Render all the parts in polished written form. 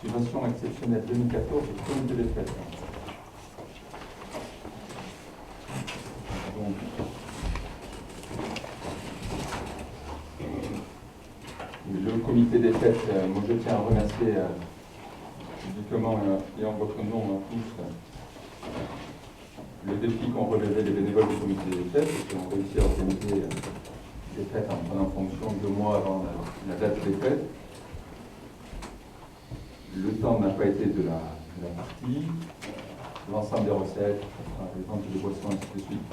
Subvention exceptionnelle 2014 du comité des fêtes. Donc, le comité des fêtes, moi je tiens à remercier publiquement et en votre nom à tous le défi qu'ont relevé les bénévoles du comité des fêtes et qui ont réussi à organiser des fêtes en prenant fonction 2 mois avant la date des fêtes. Le temps n'a pas été de la partie. L'ensemble des recettes, les ventes de boissons, ainsi de suite,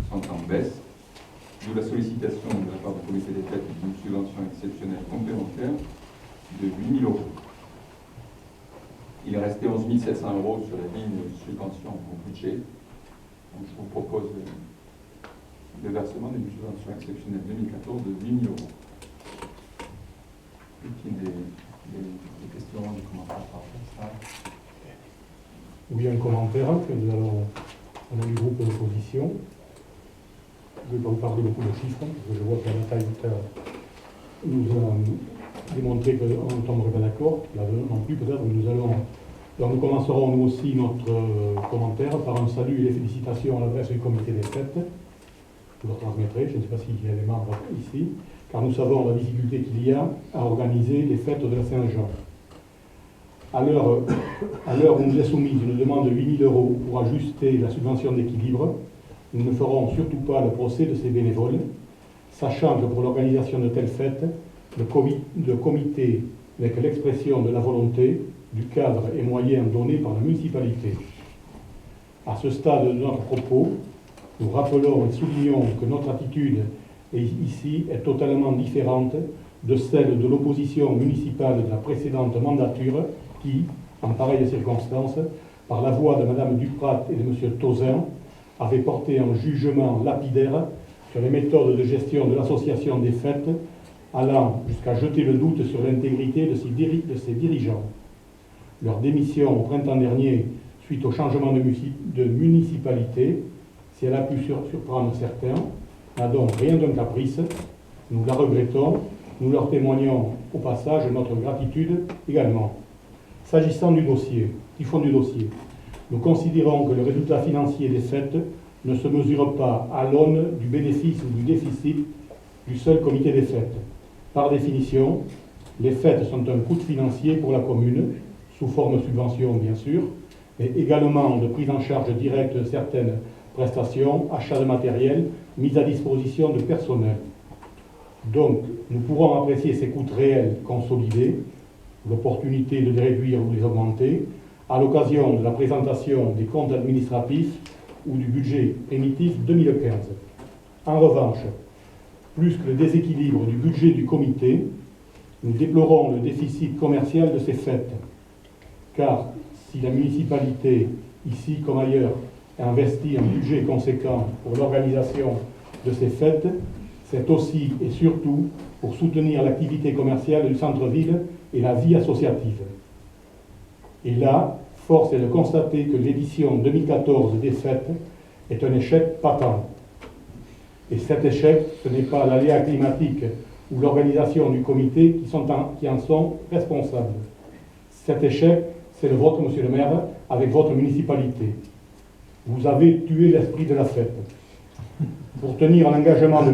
sont en baisse. D'où la sollicitation de la part du comité des fêtes d'une subvention exceptionnelle complémentaire de 8 000 €. Il est resté 11 700 € sur la ligne subvention au budget. Donc, je vous propose le versement d'une subvention exceptionnelle 2014 de 8 000 €. Des questions, des commentaires par rapport à ça? Oui, un commentaire que nous allons, on a du groupe d'opposition. Je ne vais pas vous parler beaucoup de chiffres, parce que je vois que la bataille nous a démontré qu'on ne tomberait pas d'accord. Là non plus, peut-être, nous allons. Donc nous commencerons nous aussi notre commentaire par un salut et les félicitations à l'adresse du comité des fêtes. Vous leur transmettrez, je ne sais pas s'il y a des membres ici, car nous savons la difficulté qu'il y a à organiser les fêtes de la Saint-Jean. À l'heure où nous est soumise une demande de 8 000 € pour ajuster la subvention d'équilibre, nous ne ferons surtout pas le procès de ces bénévoles, sachant que pour l'organisation de telles fêtes, le comité n'est que l'expression de la volonté, du cadre et moyens donnés par la municipalité. À ce stade de notre propos, nous rappelons et soulignons que notre attitude ici est totalement différente de celle de l'opposition municipale de la précédente mandature qui, en pareille circonstance, par la voix de Mme Duprat et de M. Tauzin, avait porté un jugement lapidaire sur les méthodes de gestion de l'association des fêtes, allant jusqu'à jeter le doute sur l'intégrité de ses dirigeants. Leur démission au printemps dernier, suite au changement de municipalité, si elle a pu surprendre certains, n'a donc rien d'un caprice. Nous la regrettons, nous leur témoignons au passage notre gratitude également. S'agissant du dossier, du fond du dossier, nous considérons que le résultat financier des fêtes ne se mesure pas à l'aune du bénéfice ou du déficit du seul comité des fêtes. Par définition, les fêtes sont un coût financier pour la commune, sous forme de subvention bien sûr, mais également de prise en charge directe de certaines prestations, achat de matériel, mise à disposition de personnel. Donc, nous pourrons apprécier ces coûts réels consolidés, l'opportunité de les réduire ou de les augmenter, à l'occasion de la présentation des comptes administratifs ou du budget primitif 2015. En revanche, plus que le déséquilibre du budget du comité, nous déplorons le déficit commercial de ces fêtes, car si la municipalité, ici comme ailleurs, a investi un budget conséquent pour l'organisation de ces fêtes, c'est aussi et surtout pour soutenir l'activité commerciale du centre-ville et la vie associative. Et là, force est de constater que l'édition 2014 des fêtes est un échec patent. Et cet échec, ce n'est pas l'aléa climatique ou l'organisation du comité qui en sont responsables. Cet échec, c'est le vôtre, monsieur le maire, avec votre municipalité. Vous avez tué l'esprit de la fête. Pour tenir un engagement de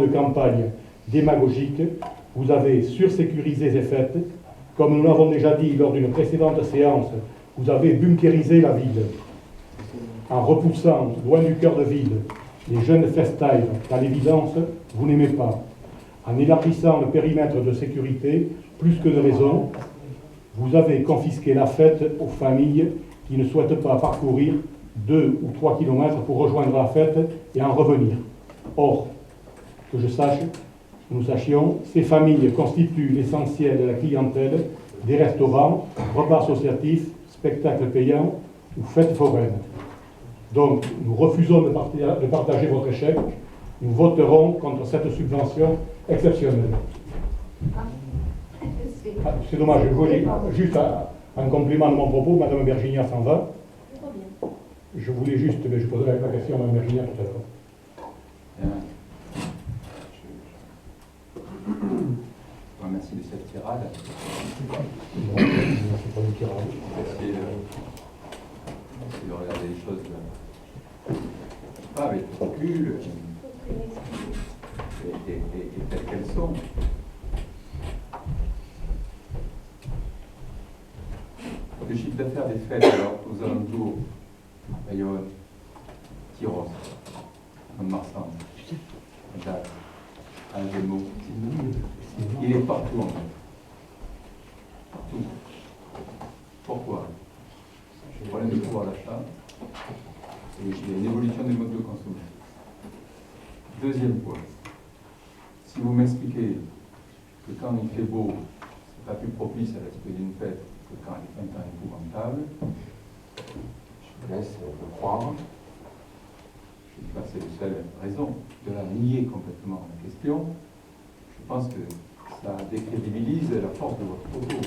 campagne démagogique, vous avez sursécurisé ces fêtes. Comme nous l'avons déjà dit lors d'une précédente séance, vous avez bunkérisé la ville. En repoussant, loin du cœur de ville, les jeunes festives, qu'à l'évidence, vous n'aimez pas. En élargissant le périmètre de sécurité, plus que de raison, vous avez confisqué la fête aux familles qui ne souhaitent pas parcourir 2 ou 3 kilomètres pour rejoindre la fête et en revenir. Or, que nous sachions, ces familles constituent l'essentiel de la clientèle des restaurants, repas associatifs, spectacles payants ou fêtes foraines. Donc, nous refusons de partager votre échec. Nous voterons contre cette subvention exceptionnelle. C'est dommage, je voulais juste un complément de mon propos, Madame Virginia s'en va. Je voulais juste, mais je poserai la question à Mme Virginia tout à l'heure. Merci de cette tirade. Non, c'est pas une tirade. Essayer de regarder les choses pas avec recul et telles qu'elles sont. Le chiffre d'affaires des fêtes alors, aux alentours, Bayonne, Tyros, Mont-de-Marsan, Dax, Algémo, il est partout en fait. Partout. Pourquoi? Le problème de pouvoir d'achat et il y a une évolution des modes de consommation. Deuxième point, si vous m'expliquez que quand il fait beau, c'est pas plus propice à l'esprit d'une fête que quand il fait un temps épouvantable, je vous laisse le croire. Je ne dis pas que c'est la seule raison de la nier complètement la question. Je pense que ça décrédibilise la force de votre propos.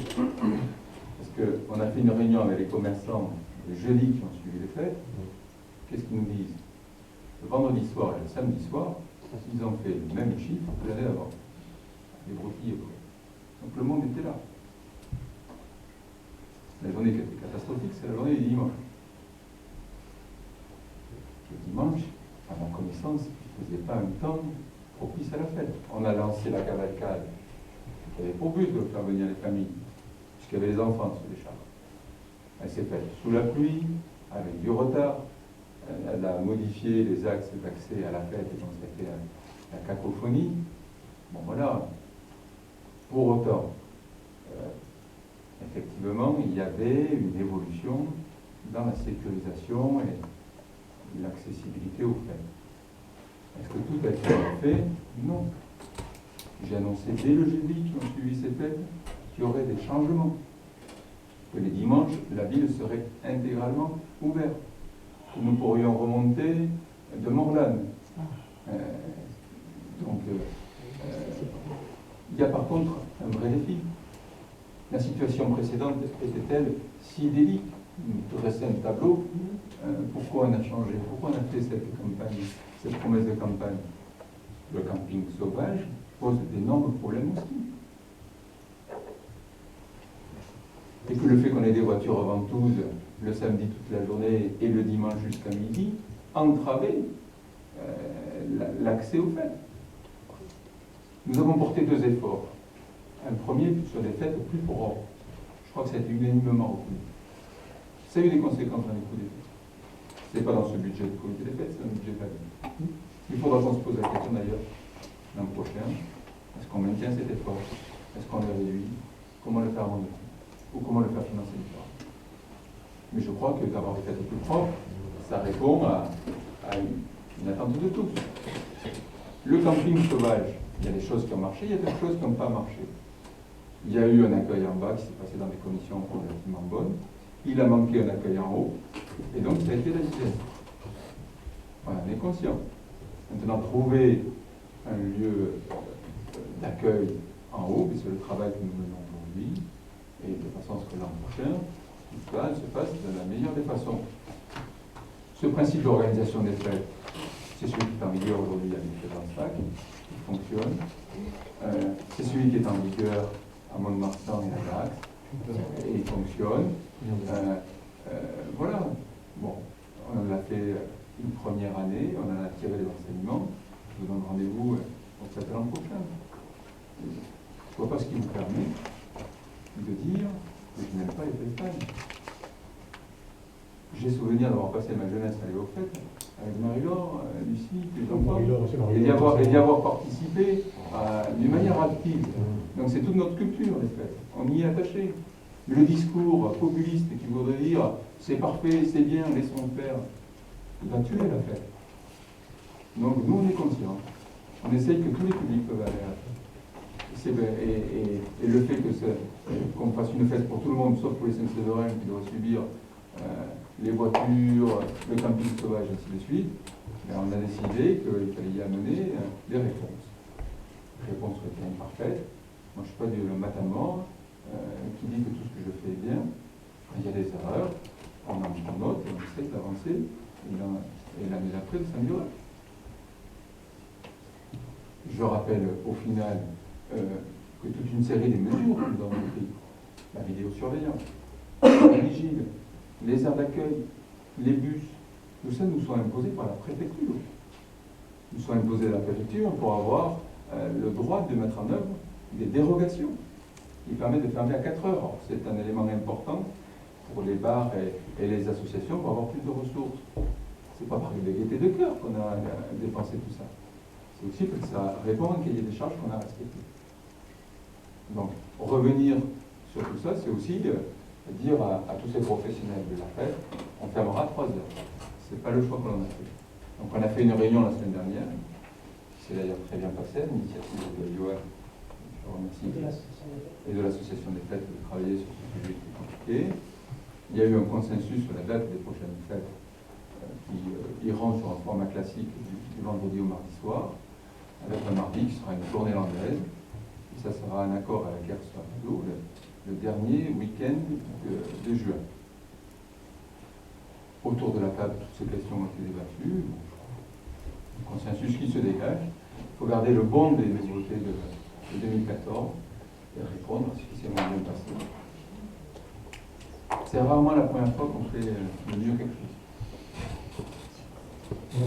Parce qu'on a fait une réunion avec les commerçants le jeudi qui ont suivi les fêtes. Qu'est-ce qu'ils nous disent? Le vendredi soir et le samedi soir, ils ont fait le même chiffre que l'année avant. Les broutilles. Donc le monde était là. La journée qui était catastrophique, c'est la journée du dimanche. Le dimanche, à ma connaissance, il ne faisait pas un temps propice à la fête. On a lancé la cavalcade qui avait pour but de faire venir les familles, puisqu'il y avait les enfants sur les chars. Elle s'est faite sous la pluie, avec du retard. Elle a modifié les axes d'accès à la fête, et donc c'était la cacophonie. Bon voilà. Pour autant, effectivement, il y avait une évolution dans la sécurisation et l'accessibilité aux fêtes. Est-ce que tout a été fait? Non. J'ai annoncé dès le jeudi qui ont suivi ces fêtes qu'il y aurait des changements. Que les dimanches, la ville serait intégralement ouverte. Que nous pourrions remonter de Morlane. Il y a par contre un vrai défi. La situation précédente était-elle si idyllique? Nous dressait un tableau. Pourquoi on a changé? Pourquoi on a fait cette campagne, cette promesse de campagne? Le camping sauvage pose d'énormes problèmes aussi. Et que le fait qu'on ait des voitures ventouses le samedi toute la journée et le dimanche jusqu'à midi entravait l'accès aux fêtes. Nous avons porté deux efforts. Un premier sur des fêtes plus propres. Je crois que ça a été unanimement reconnu. Ça a eu des conséquences dans les coûts des fêtes. Ce n'est pas dans ce budget de comité des fêtes, c'est un budget de la ville. Il faudra qu'on se pose la question d'ailleurs l'an prochain. Est-ce qu'on maintient cet effort? Est-ce qu'on le réduit? Comment le faire avancer? Ou comment le faire financer différemment? Mais je crois que d'avoir des fêtes plus propres, ça répond à une attente de tous. Le camping sauvage, il y a des choses qui ont marché, il y a des choses qui n'ont pas marché. Il y a eu un accueil en bas qui s'est passé dans des conditions relativement bonnes. Il a manqué un accueil en haut, et donc ça a été la dizaine. Voilà, on est conscient. Maintenant, trouver un lieu d'accueil en haut, c'est le travail que nous menons aujourd'hui, et de façon à ce que l'an prochain, tout cela se passe de la meilleure des façons. Ce principe d'organisation des fêtes, c'est celui qui est en vigueur aujourd'hui avec les FEDANSFAC, qui fonctionne. C'est celui qui est en vigueur à Mont-de-Marsan et à Dax, et il fonctionne. Voilà. Bon, on l'a fait une première année, on en a tiré des enseignements. Je vous donne rendez-vous pour cet an prochain. Je ne vois pas ce qui vous permet de dire que je n'aime pas les fêtes. J'ai souvenir d'avoir passé ma jeunesse à aller aux fêtes avec Marie-Laure, Lucie, les enfants, et d'y avoir participé d'une manière active. Donc c'est toute notre culture, les fêtes. On y est attaché. Le discours populiste qui voudrait dire c'est parfait, c'est bien, laissons faire, il va tuer la fête. Donc nous on est conscients. On essaye que tous les publics peuvent aller à la fête. Et le fait qu'on fasse une fête pour tout le monde, sauf pour les Saint-Séverin qui doivent subir les voitures, le camping sauvage, ainsi de suite, on a décidé qu'il fallait y amener des réponses. Les réponses seraient imparfaites. Moi, je ne suis pas du matamor qui dit que tout ce que je fais est bien. Il y a des erreurs, on en prend note et on essaie d'avancer et l'année d'après de s'améliorer. Je rappelle au final que que toute une série de mesures que nous avons prises, la vidéosurveillance, les vigiles, les aires d'accueil, les bus, tout ça nous sont imposés par la préfecture. Nous sont imposés à la préfecture pour avoir le droit de mettre en œuvre des dérogations qui permettent de fermer à 4 heures. Alors, c'est un élément important pour les bars et les associations pour avoir plus de ressources. C'est pas par de gaieté de cœur qu'on a dépensé tout ça. C'est aussi parce que ça répond à un cahier des charges qu'on a respecté. Donc, revenir sur tout ça, c'est aussi dire à tous ces professionnels de la fête, on fermera à 3 heures. C'est pas le choix qu'on a fait. Donc, on a fait une réunion la semaine dernière, qui s'est d'ailleurs très bien passée, à l'initiative de Johan, je vous remercie, et de l'association des fêtes de travailler sur ce sujet qui est compliqué. Il y a eu un consensus sur la date des prochaines fêtes qui iront sur un format classique du vendredi au mardi soir, avec un mardi qui sera une tournée landaise. Et ça sera un accord avec Air Radio le dernier week-end de juin. Autour de la table, toutes ces questions ont été débattues. Un consensus qui se dégage. Il faut garder le bon des nouveautés de 2014 et répondre à ce qui s'est moins bien passé. C'est rarement la première fois qu'on fait le mieux quelque chose. Oui.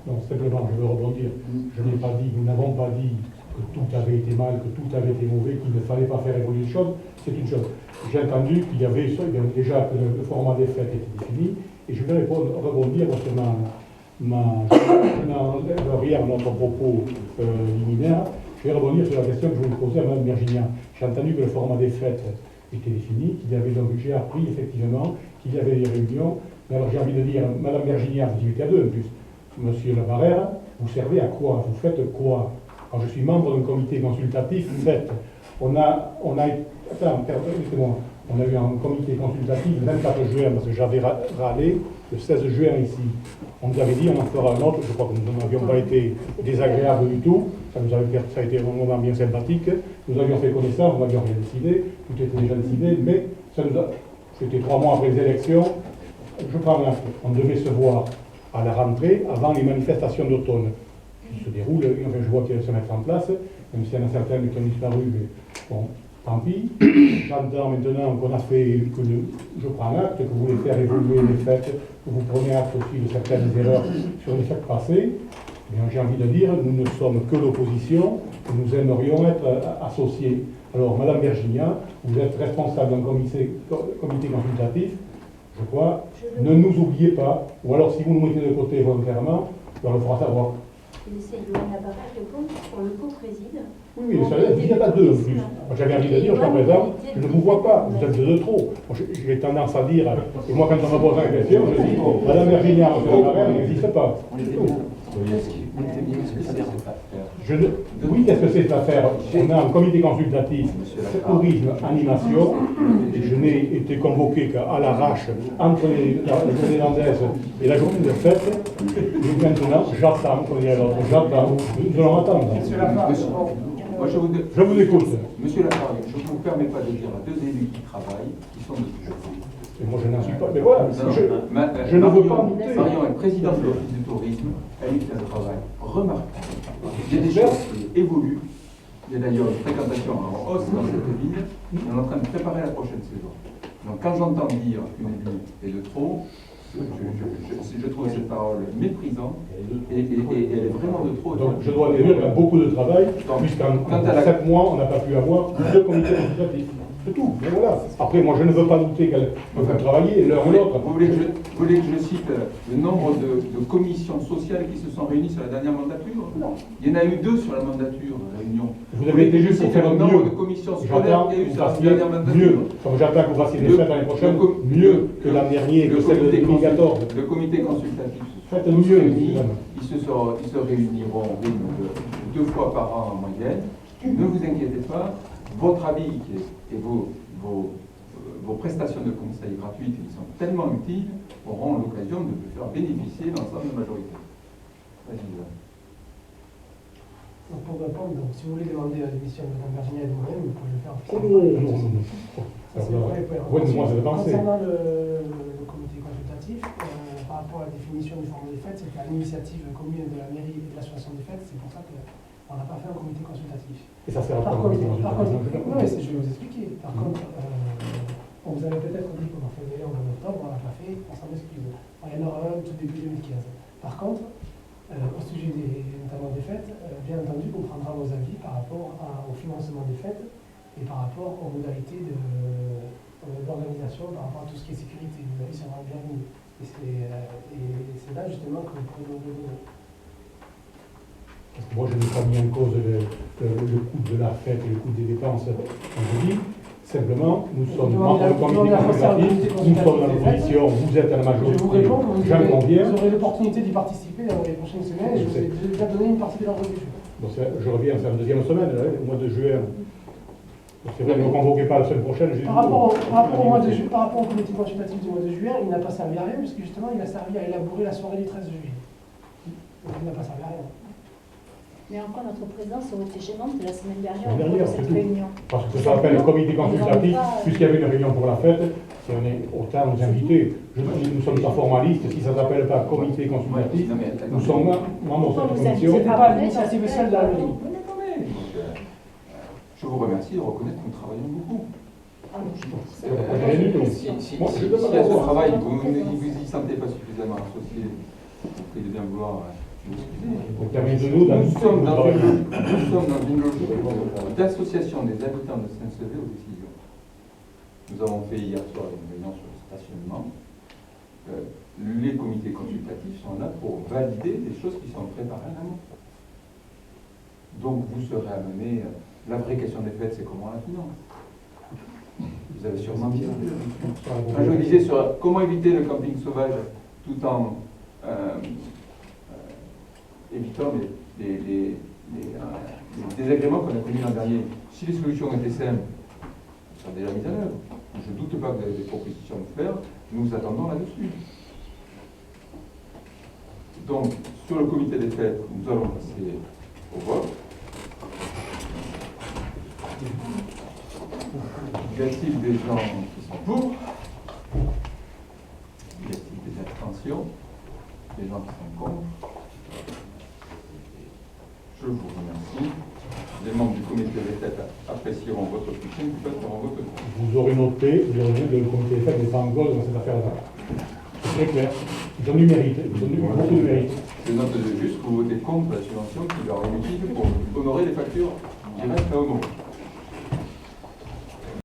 Non, simplement, je veux rebondir. Je n'ai pas dit, nous n'avons pas dit que tout avait été mal, que tout avait été mauvais, qu'il ne fallait pas faire évoluer les choses. C'est une chose. J'ai entendu qu'il y avait déjà que le format des fêtes était défini, et je vais rebondir sur je n'enlève rien à notre propos liminaire. Je vais rebondir sur la question que je voulais poser à Mme Virginia. J'ai entendu que le format des fêtes était défini, qu'il y avait donc, j'ai appris effectivement qu'il y avait des réunions. Mais alors j'ai envie de dire, Mme Virginia, vous dites à deux en plus. Monsieur Labarère, vous servez à quoi? Vous faites quoi? Quand je suis membre d'un comité consultatif, faites. On a eu un comité consultatif le 24 juin, parce que j'avais râlé le 16 juin ici. On nous avait dit, on en fera un autre. Je crois que nous n'avions pas été désagréables du tout. Ça a été un moment bien sympathique. Nous avions fait connaissance, nous n'avions rien décidé. Tout était déjà décidé, mais c'était 3 mois après les élections. Je prends un. On devait se voir à la rentrée, avant les manifestations d'automne qui se déroulent. Enfin, je vois qu'elles se mettent en place, même s'il y en a certaines qui ont disparu, mais bon, tant pis. J'entends maintenant qu'on a fait, je prends acte, que vous voulez faire évoluer les fêtes, que vous prenez acte aussi de certaines erreurs sur les fêtes passées. Mais j'ai envie de dire, nous ne sommes que l'opposition, et nous aimerions être associés. Alors, Madame Virginia, vous êtes responsable d'un comité consultatif. Je crois, ne nous oubliez pas, ou alors si vous nous mettez de côté volontairement, on le fera savoir. Laissez Johan Labarère répondre sur le co-préside. Oui, il n'y en a pas deux en plus. J'avais envie de dire, jusqu'à présent, je ne vous vois pas, vous êtes deux de trop. J'ai tendance à dire, et moi quand on me pose la question, je dis, Madame Virginia, M. Labarère n'existe pas. Oui, qu'est-ce que c'est cette affaire? On a un comité consultatif tourisme, animation, et je n'ai été convoqué qu'à l'arrache entre la journée landaise et la journée de fête. Et maintenant, j'attends, nous allons attendre. Moi, Je vous écoute. Monsieur Lafargue, je ne vous permets pas de dire à 2 élus qui travaillent, qui sont de toujours. Et moi, je n'en suis pas. Mais voilà, je ne veux pas douter. Marion est présidente de l'Office du tourisme, elle fait un travail remarquable. Il y a des choses qui évoluent. Il y a d'ailleurs une fréquentation en hausse dans cette ville. On est en train de préparer la prochaine saison. Donc, quand j'entends dire qu'une ville est de trop, je trouve cette parole méprisante et elle est vraiment de trop. Donc, je dois dire qu'il y a beaucoup de travail, puisqu'en 7 mois, on n'a pas pu avoir 2 comités consultatifs. C'est tout. Mais voilà. Après, moi, je ne veux pas douter qu'elles peuvent travailler l'un ou l'autre. Vous voulez que je cite le nombre de commissions sociales qui se sont réunies sur la dernière mandature? Non. Il y en a eu 2 sur la mandature, réunion. Vous avez été juste pour faire le mieux. nombre de commissions scolaires qu'il y a eu sur la dernière mandature. Mieux. Comme j'attends que vous fassiez des fêtes l'année prochaine, mieux que l'an dernier, que celle de 2014. Le comité consultatif Faites mieux, ils se réuniront au rythme de 2 fois par an en moyenne. Ne vous inquiétez pas, votre avis et vos prestations de conseil gratuites qui sont tellement utiles auront l'occasion de faire bénéficier l'ensemble de la majorité. Vas-y. Donc pour répondre, donc, si vous voulez demander la démission de Mme Virginia et de moi-même, vous pouvez le faire Non. Concernant le comité consultatif, par rapport à la définition du format des fêtes, c'était à l'initiative commune de la mairie et de l'association des fêtes. C'est pour ça que On n'a pas fait un comité consultatif. Et ça sert à Par quoi contre, le comité consultatif? non, mais je vais vous expliquer. Par contre, on vous avait peut-être dit qu'on en faisait un en octobre, on l'a pas fait, on s'en excuse. Il y en aura un tout début 2015. Par contre, au sujet notamment des fêtes, bien entendu, on prendra vos avis par rapport au financement des fêtes et par rapport aux modalités d'organisation, par rapport à tout ce qui est sécurité. Vos avis seront bienvenus. Et c'est là justement que vous pouvez nous donner. Parce que moi, je n'ai pas mis en cause le coût de la fête et le coût des dépenses, comme je dis. Simplement, nous sommes membres du comité consultatif, nous sommes dans l'opposition, vous êtes à la Je vais majorité, vous répondre, j'en conviens. vous aurez l'opportunité d'y participer dans les prochaines semaines et je vous ai déjà donné une partie de l'ordre du jour. Bon, je reviens, c'est la deuxième semaine, là, au mois de juin. C'est vrai, ne me convoquez pas la semaine prochaine. Par rapport au comité consultatif du mois de juin, il n'a pas servi à rien, puisque justement, il a servi à élaborer la soirée du 13 juillet. Donc, il n'a pas servi à rien. Mais encore, notre présence aurait été gênante la semaine dernière, La semaine au cours de dernière, cette c'est tout. réunion. Parce que ça s'appelle le comité consultatif, puisqu'il y avait une réunion pour la fête, si on est autant nous inviter. Nous ne sommes pas formalistes, si ça ne s'appelle pas comité consultatif, nous sommes membres de cette commission. C'est pas l'initiative seule de la mairie. Je vous remercie de reconnaître que nous travaillons beaucoup. Ah, non, je pense. Si à ce travail, vous y sentez pas suffisamment associé, vous pouvez de bien vouloir vous excuser. Donc, permettez-nous Nous sommes dans une logique d'association des habitants de Saint-Sevé aux décisions. Nous avons fait hier soir une réunion sur le stationnement. Les comités consultatifs sont là pour valider des choses qui sont préparées en amont. Donc vous serez amené. La vraie question des fêtes, c'est comment la finance. Vous avez sûrement bien vu. Quand je disais sur comment éviter le camping sauvage tout en évitant les désagréments qu'on a connus l'an dernier. Si les solutions étaient simples, elles sont déjà mises en œuvre. Je ne doute pas que vous avez des propositions à nous faire. Nous vous attendons là-dessus. Donc, sur le comité des fêtes, nous allons passer au vote. Y a-t-il des gens qui sont pour? Y a-t-il des abstentions? Des gens qui sont contre? Je vous remercie. Les membres du comité des fêtes apprécieront votre soutien, vous feront votre contre. Vous aurez noté, le comité des fêtes n'est pas en cause dans cette affaire-là. C'est très clair. Ils ont du mérite, ils ont beaucoup de mérite. Je note juste que vous votez contre la subvention qui leur est utile pour honorer les factures qui restent à honorer.